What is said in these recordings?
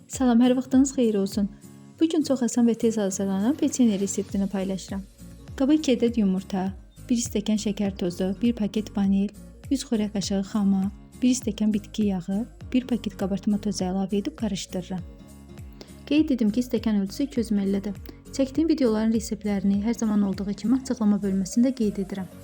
Salam, hər vaxtınız xeyir olsun. Bu gün çox asan və tez hazırlanan peçenye reseptini paylaşıram. Qaba 2 ədəd yumurta, 1 stəkan şəkər tozu, 1 paket vanil, 100 xörək qaşığı xama, 1 stəkan bitki yağı, 1 paket qabartma tozu əlavə edib qarışdırıram. Qeyd edim ki, stəkan ölçüsü 200 ml-dir. Çəkdiyim videoların reseptlərini hər zaman olduğu kimi açıqlama bölməsində qeyd edirəm.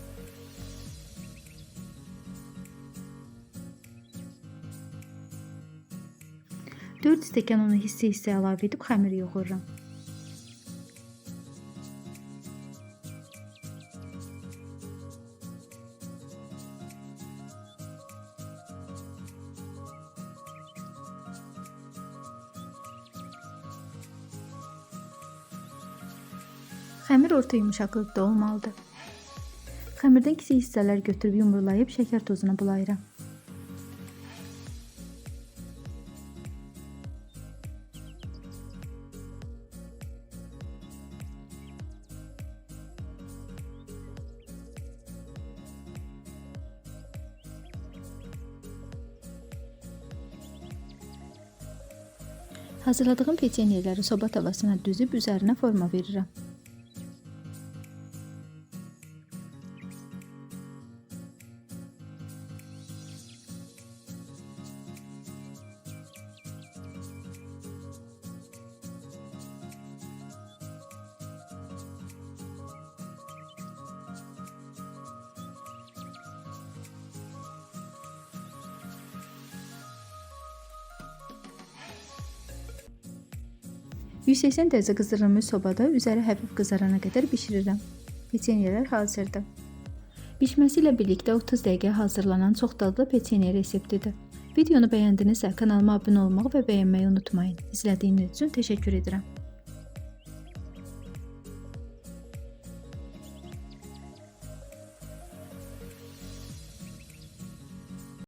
Dörd stəkan unu hissə-hissə əlavə edib xəmir yoğururam. Xəmir orta yumuşaqlıqda olmalıdır. Xəmirdən kiçik hissələr götürüb yumrulayıb şəkər tozuna bulayıram. Hazırladığım peçenyeləri soba tavasına düzüb üzərinə forma verirəm. %180 dərəcə qızdırılmış sobada üzəri həfif qızarana qədər bişirirəm. Peçenyelər hazırdır. Bişməsi ilə birlikdə 30 dəqiqə hazırlanan çox dadlı peçenye reseptidir. Videonu bəyəndinizsə kanalıma abunə olmağı və bəyənməyi unutmayın. İzlədiyiniz üçün təşəkkür edirəm.